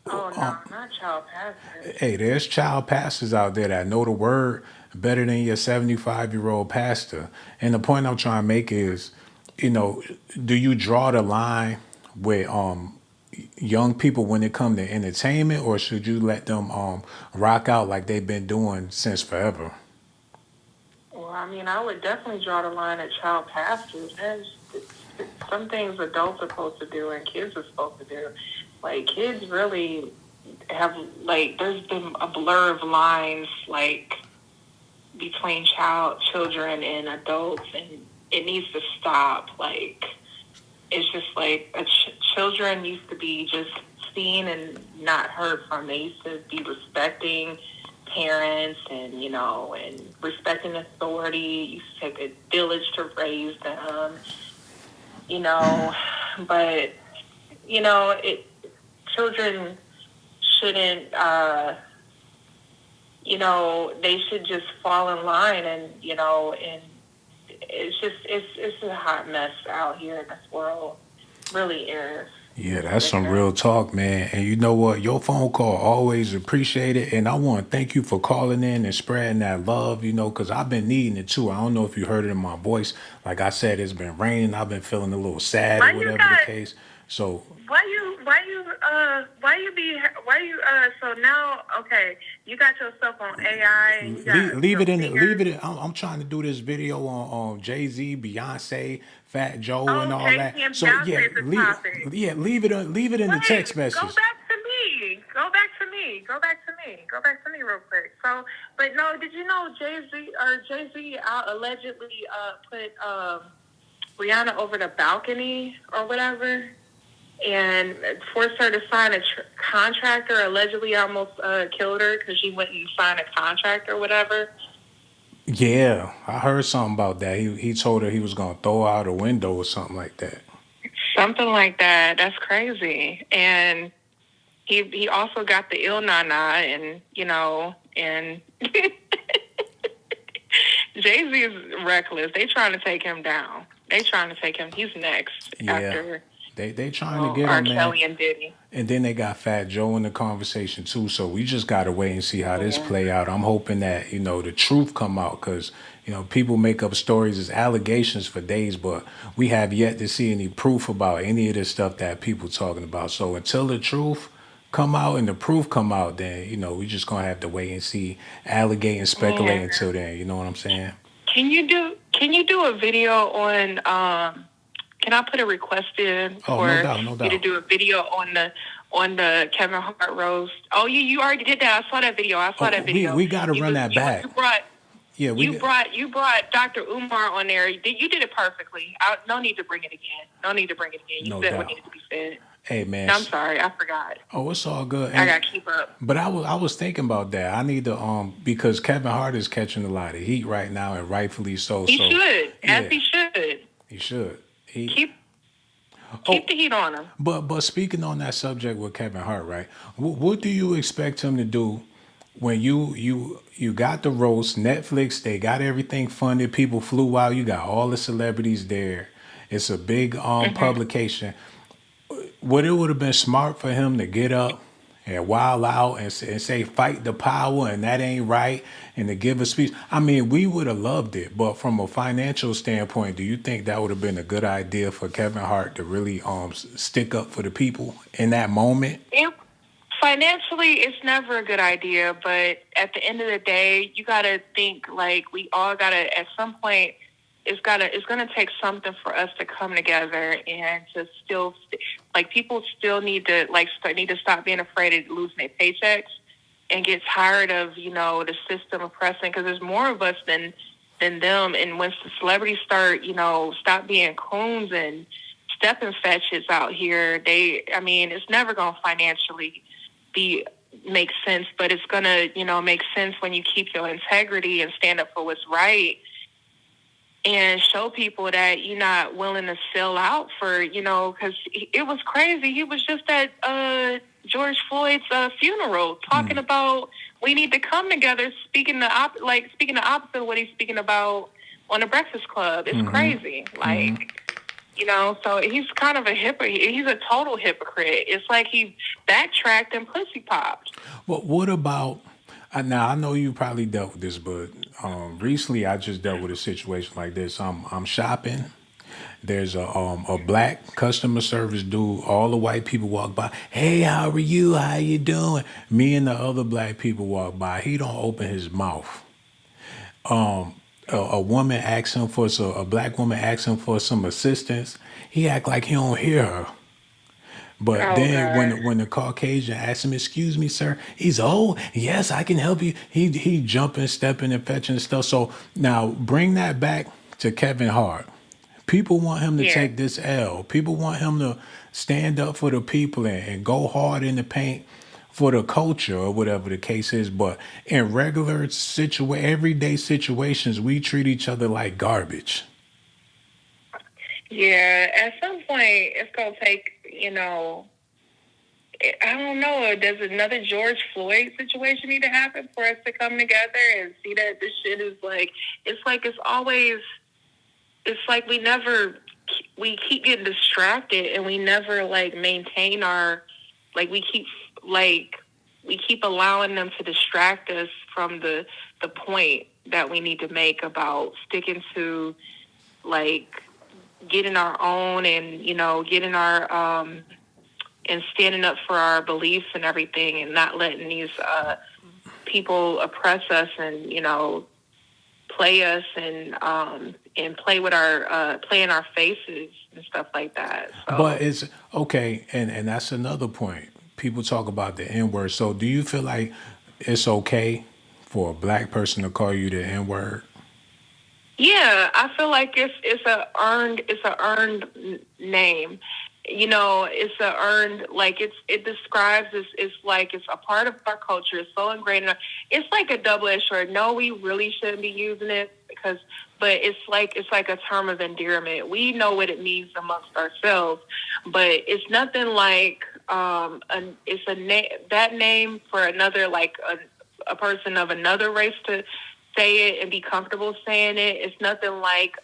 Oh no, not child pastor. hey, there's child pastors out there that know the word better than your 75-year-old pastor. And the point I'm trying to make is, you know, do you draw the line with young people when it comes to entertainment, or should you let them rock out like they've been doing since forever? Well, I mean, I would definitely draw the line at child pastors. There's some things adults are supposed to do and kids are supposed to do. Like, kids really have, like, there's been a blur of lines, like, between children and adults, and it needs to stop. Like, it's just like children used to be just seen and not heard from. They used to be respecting parents and, you know, and respecting authority. It used to take a village to raise them, you know, but, you know, children shouldn't, you know, they should just fall in line, and, you know, and it's a hot mess out here in this world. It really is. Yeah, that's some real talk, man. And you know what? Your phone call always appreciated. And I want to thank you for calling in and spreading that love, you know, because I've been needing it too. I don't know if you heard it in my voice. Like I said, it's been raining. I've been feeling a little sad or whatever the case. So so now, okay, you got yourself on AI and you got leave it in. I'm trying to do this video on Jay-Z, Beyonce, Fat Joe, and all that. So yeah, leave it in the text message. Go back to me real quick. So, but no, did you know Jay-Z allegedly put Rihanna over the balcony or whatever, and forced her to sign a contract, or allegedly almost killed her because she went and signed a contract or whatever? Yeah, I heard something about that. He told her he was gonna throw her out a window or something like that. Something like that. That's crazy. And he also got the ill nana, and, you know, and Jay-Z is reckless. They trying to take him down. He's next after. They trying to get R. him, man. Kelly and Diddy. And then they got Fat Joe in the conversation too. So we just gotta wait and see how this play out. I'm hoping that, you know, the truth come out, because, you know, people make up stories as allegations for days, but we have yet to see any proof about any of this stuff that people talking about. So until the truth come out and the proof come out, then, you know, we just gonna have to wait and see, allegate and speculate until then. You know what I'm saying? Can you do a video on can I put a request in for you to do a video on the Kevin Hart roast? Oh, you already did that. I saw that video. We got to run that back. You brought Dr. Umar on there. You did it perfectly. No need to bring it again. You said what needed to be said. Hey man. I'm sorry, I forgot. Oh, it's all good. I gotta keep up. But I was thinking about that. I need to because Kevin Hart is catching a lot of heat right now, and rightfully so. He So should, as yeah, he should. he should. Keep the heat on him. But speaking on that subject with Kevin Hart, right? What do you expect him to do when you got the roast? Netflix, they got everything funded. People flew out. You got all the celebrities there. It's a big publication. Would it would have been smart for him to get up and wild out and say fight the power and that ain't right and to give a speech? I mean, we would have loved it, but from a financial standpoint, do you think that would have been a good idea for Kevin Hart to really stick up for the people in that moment? Financially, it's never a good idea, but at the end of the day, you gotta think like we all gotta at some point. It's gonna take something for us to come together and to still like people still need to stop being afraid of losing their paychecks and get tired of the system oppressing, because there's more of us than them. And once the celebrities start stop being coons and stepping fetches out here, it's never gonna financially make sense, but it's gonna make sense when you keep your integrity and stand up for what's right. And show people that you're not willing to sell out for, because it was crazy. He was just at George Floyd's funeral talking about we need to come together, speaking the opposite of what he's speaking about on the Breakfast Club. It's crazy. So he's kind of a hypocrite. He's a total hypocrite. It's like he backtracked and pussy popped. Well, what about... Now, I know you probably dealt with this, but recently I just dealt with a situation like this. I'm shopping. There's a black customer service dude. All the white people walk by. Hey, how are you? How you doing? Me and the other black people walk by. He don't open his mouth. A black woman asks him for some assistance. He act like he don't hear her. But then when the Caucasian asks him, "Excuse me, sir," he's, "Oh, yes, I can help you." He jumping, stepping, and fetching stuff. So now bring that back to Kevin Hart. People want him to take this L. People want him to stand up for the people and go hard in the paint for the culture or whatever the case is. But in regular everyday situations, we treat each other like garbage. Yeah, at some point, it's going to take, I don't know, does another George Floyd situation need to happen for us to come together and see that this shit is it's like we keep getting distracted and we never maintain our, we keep allowing them to distract us from the point that we need to make about sticking to getting our own and getting our and standing up for our beliefs and everything, and not letting these people oppress us and play us and play with our play in our faces and stuff like that. So. But it's okay, and that's another point. People talk about the N-word. So do you feel like it's okay for a black person to call you the N-word? Yeah, I feel like it's a earned name. It's a earned, it describes it's a part of our culture. It's so ingrained in our, it's like a double-edged sword. No, we really shouldn't be using it but it's like a term of endearment. We know what it means amongst ourselves, but it's nothing like that name for another, a person of another race to say it and be comfortable saying it. It's nothing like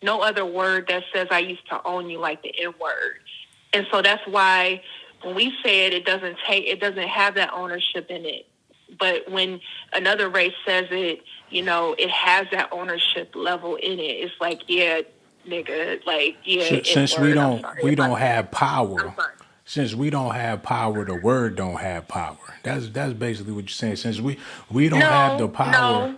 no other word that says I used to own you, like the N-word. And so that's why when we say it, it doesn't have that ownership in it. But when another race says it, it has that ownership level in it. It's like, yeah, nigga, Since we don't have power. Since we don't have power, the word don't have power. That's basically what you're saying. Since we don't have the power. No.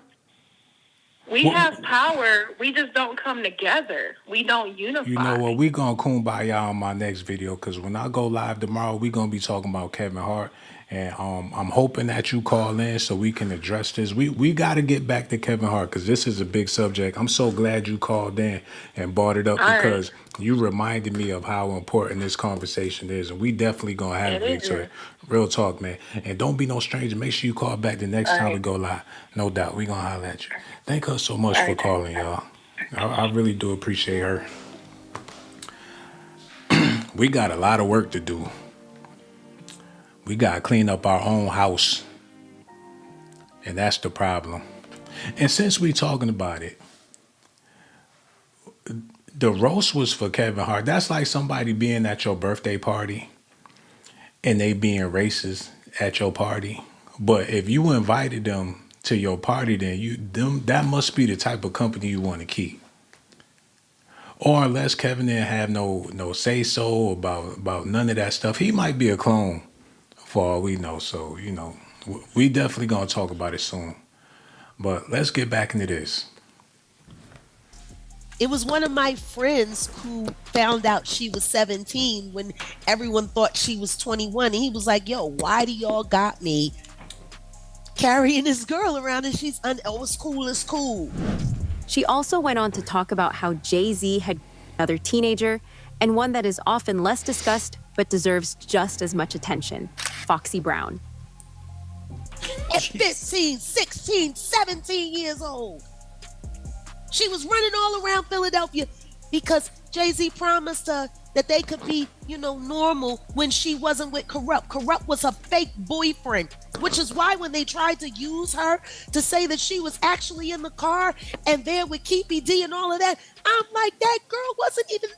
We have power. We just don't come together. We don't unify. You know what? We gonna kumbaya on my next video, because when I go live tomorrow, we gonna be talking about Kevin Hart And I'm hoping that you call in so we can address this. We got to get back to Kevin Hart because this is a big subject. I'm so glad you called in and brought it up All right. because you reminded me of how important this conversation is. And we definitely going to have it, It is. Victoria. Real talk, man. And don't be no stranger. Make sure you call back the next All time we right. go live. No doubt. We going to holler at you. Thank her so much All for right. calling, y'all. I really do appreciate her. We got a lot of work to do. We got to clean up our own house. And that's the problem. And since we talking about it, the roast was for Kevin Hart. That's like somebody being at your birthday party and they being racist at your party. But if you invited them to your party, then that must be the type of company you want to keep. Or unless Kevin didn't have no say so about none of that stuff, he might be a clone for all we know. So, we definitely gonna talk about it soon. But let's get back into this. It was one of my friends who found out she was 17 when everyone thought she was 21. And he was like, yo, why do y'all got me carrying this girl around and she's it's cool. She also went on to talk about how Jay-Z had another teenager and one that is often less discussed but deserves just as much attention, Foxy Brown. At 15, 16, 17 years old. She was running all around Philadelphia because Jay-Z promised her that they could be, normal when she wasn't with Corrupt. Corrupt was her fake boyfriend, which is why when they tried to use her to say that she was actually in the car and there with Keepy D and all of that, I'm like, that girl wasn't even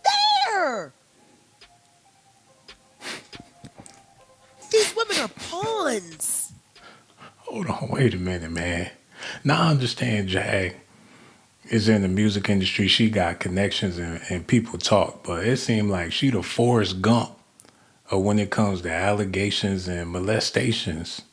there. These women are pawns. Hold on, wait a minute, man. Now I understand Jag is in the music industry. She got connections and people talk, but it seemed like she the Forrest Gump of when it comes to allegations and molestations.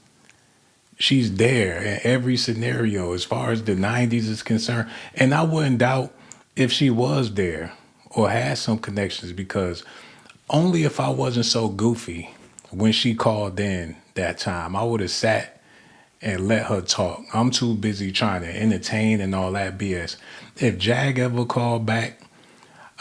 She's there in every scenario as far as the 90s is concerned. And I wouldn't doubt if she was there or had some connections because only if I wasn't so goofy when she called in that time, I would have sat and let her talk. I'm too busy trying to entertain and all that BS. If Jag ever called back,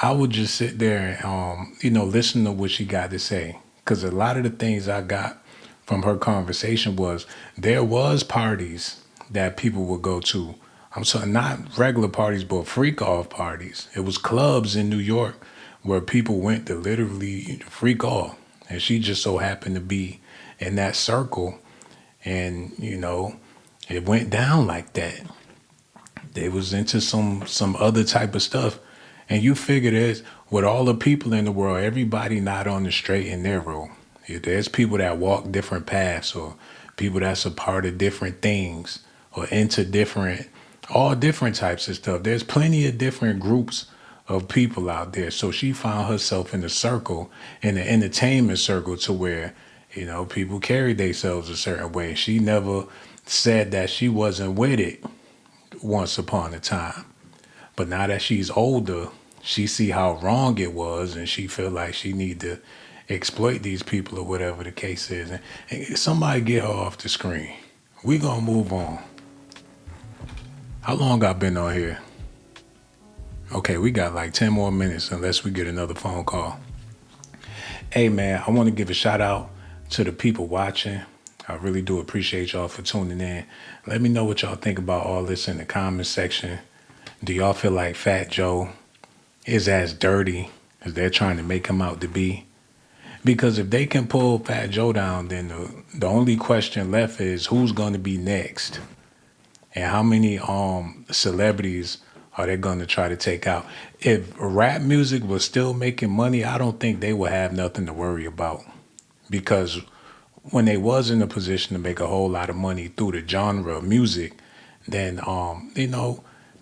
I would just sit there and, listen to what she got to say. Because a lot of the things I got from her conversation was there was parties that people would go to. I'm sorry, not regular parties, but freak-off parties. It was clubs in New York where people went to literally freak off. And she just so happened to be in that circle. And, it went down like that. They was into some other type of stuff. And you figure there's, with all the people in the world, everybody not on the straight and narrow. There's people that walk different paths or people that's a part of different things or into all different types of stuff. There's plenty of different groups of people out there. So she found herself in the entertainment circle to where, people carry themselves a certain way. She never said that she wasn't with it once upon a time. But now that she's older, she see how wrong it was and she feel like she need to exploit these people or whatever the case is. And somebody get her off the screen. We gonna move on. How long I been on here? Okay, we got like 10 more minutes unless we get another phone call. Hey man, I want to give a shout out to the people watching. I really do appreciate y'all for tuning in. Let me know what y'all think about all this in the comment section. Do y'all feel like Fat Joe is as dirty as they're trying to make him out to be? Because if they can pull Fat Joe down, then the only question left is who's going to be next? And how many celebrities are they going to try to take out? If rap music was still making money, I don't think they would have nothing to worry about. Because when they was in a position to make a whole lot of money through the genre of music, then,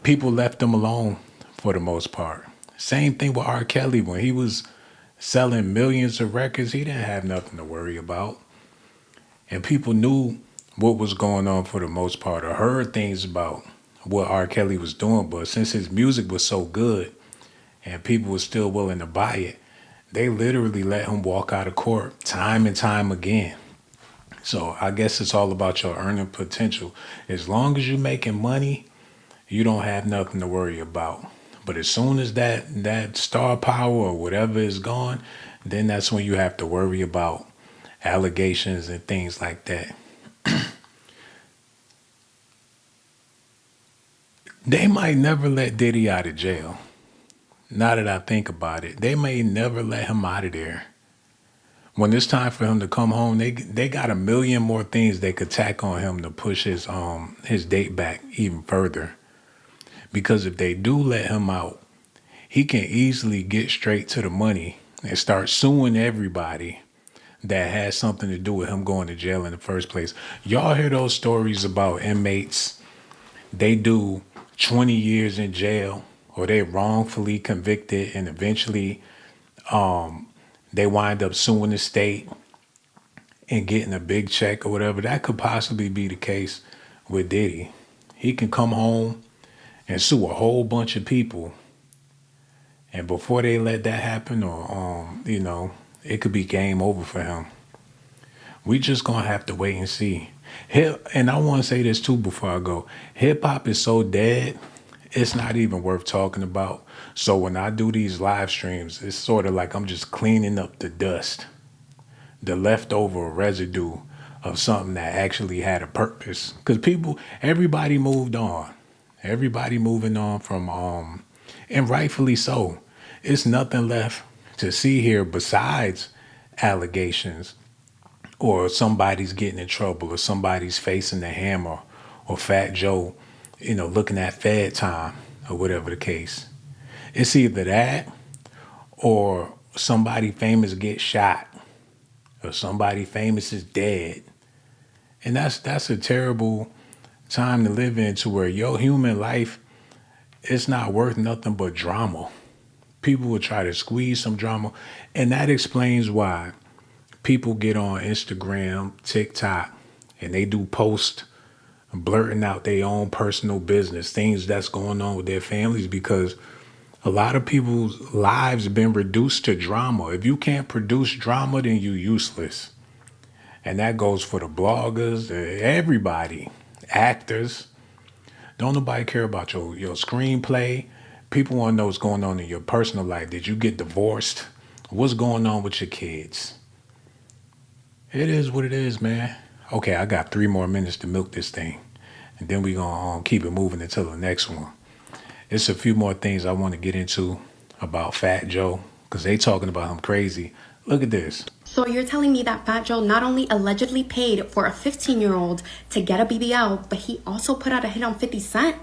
people left them alone for the most part. Same thing with R. Kelly. When he was selling millions of records, he didn't have nothing to worry about. And people knew what was going on for the most part or heard things about what R. Kelly was doing. But since his music was so good and people were still willing to buy it, they literally let him walk out of court time and time again. So I guess it's all about your earning potential. As long as you're making money, you don't have nothing to worry about. But as soon as that star power or whatever is gone, then that's when you have to worry about allegations and things like that. They might never let Diddy out of jail. Now that I think about it, they may never let him out of there. When it's time for him to come home, they got a million more things they could tack on him to push his date back even further. Because if they do let him out, he can easily get straight to the money and start suing everybody that has something to do with him going to jail in the first place. Y'all hear those stories about inmates? They do 20 years in jail, or they wrongfully convicted, and eventually they wind up suing the state and getting a big check or whatever. That could possibly be the case with Diddy. He can come home and sue a whole bunch of people, and before they let that happen, or it could be game over for him. We just gonna have to wait and see. And I want to say this too before I go. Hip hop is so dead, it's not even worth talking about. So when I do these live streams, it's sort of like I'm just cleaning up the dust, the leftover residue of something that actually had a purpose. Because everybody moved on. Everybody moving on from, and rightfully so. It's nothing left to see here besides allegations, or somebody's getting in trouble, or somebody's facing the hammer, or Fat Joe, looking at Fed time, or whatever the case. It's either that, or somebody famous gets shot, or somebody famous is dead. And that's a terrible time to live in, to where your human life is not worth nothing but drama. People will try to squeeze some drama, and that explains why people get on Instagram, TikTok, and they do posts blurting out their own personal business, things that's going on with their families, because a lot of people's lives have been reduced to drama. If you can't produce drama, then you're useless. And that goes for the bloggers, everybody, actors. Don't nobody care about your screenplay. People want to know what's going on in your personal life. Did you get divorced? What's going on with your kids? It is what it is, man. Okay, I got 3 more minutes to milk this thing, and then we're going to keep it moving until the next one. It's a few more things I want to get into about Fat Joe, because they talking about him crazy. Look at this. So you're telling me that Fat Joe not only allegedly paid for a 15-year-old to get a BBL, but he also put out a hit on 50 Cent?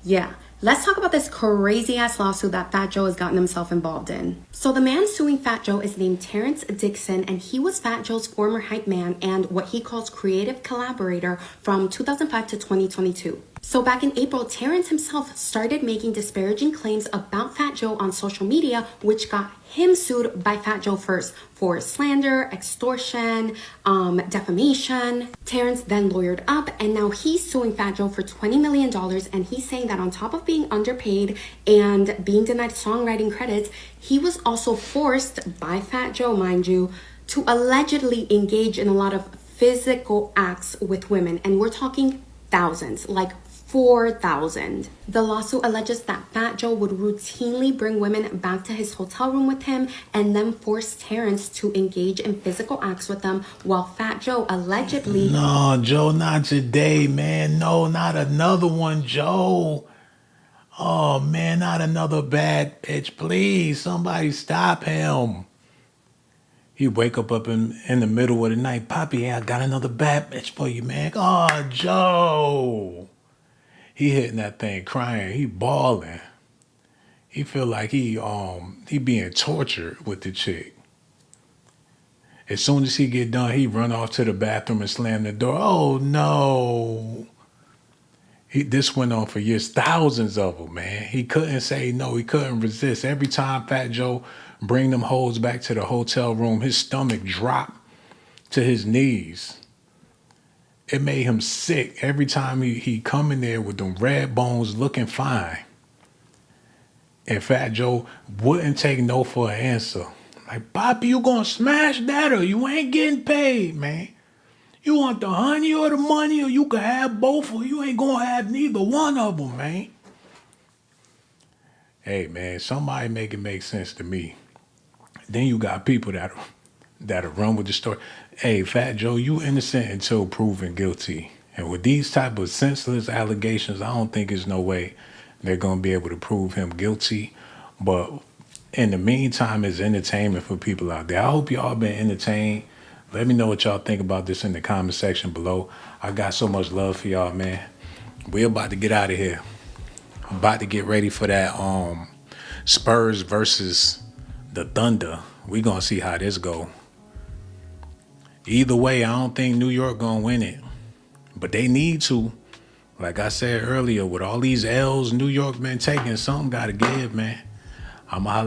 Yeah. Let's talk about this crazy ass lawsuit that Fat Joe has gotten himself involved in. So the man suing Fat Joe is named Terrence Dixon, and he was Fat Joe's former hype man and what he calls creative collaborator from 2005 to 2022. So back in April, Terrence himself started making disparaging claims about Fat Joe on social media, which got him sued by Fat Joe first for slander, extortion, defamation. Terrence then lawyered up, and now he's suing Fat Joe for $20 million, and he's saying that on top of being underpaid and being denied songwriting credits, he was also forced by Fat Joe, mind you, to allegedly engage in a lot of physical acts with women, and we're talking thousands, like 4,000. The lawsuit alleges that Fat Joe would routinely bring women back to his hotel room with him and then force Terrence to engage in physical acts with them, while Fat Joe allegedly... No, Joe, not today, man. No, not another one, Joe. Oh, man, not another bad bitch. Please, somebody stop him. He'd wake up in the middle of the night. Poppy, I got another bad bitch for you, man. Oh, Joe. He hitting that thing crying. He bawling. He feel like he being tortured with the chick. As soon as he get done, he run off to the bathroom and slam the door. Oh, no. This went on for years. Thousands of them, man. He couldn't say no. He couldn't resist. Every time Fat Joe bring them hoes back to the hotel room, his stomach dropped to his knees. It made him sick every time he come in there with them red bones looking fine. And Fat Joe wouldn't take no for an answer. Like, Poppy, you gonna smash that or you ain't getting paid, man. You want the honey or the money, or you can have both, or you ain't gonna have neither one of them, man. Hey, man, somebody make it make sense to me. Then you got people that'll run with the story. Hey, Fat Joe, you innocent until proven guilty. And with these type of senseless allegations, I don't think there's no way they're going to be able to prove him guilty. But in the meantime, it's entertainment for people out there. I hope y'all been entertained. Let me know what y'all think about this in the comment section below. I got so much love for y'all, man. We're about to get out of here. I'm about to get ready for that Spurs versus the Thunder. We gonna see how this go. Either way, I don't think New York gonna win it, but they need to. Like I said earlier, with all these L's New York been taking, something gotta give, man. I'ma holla.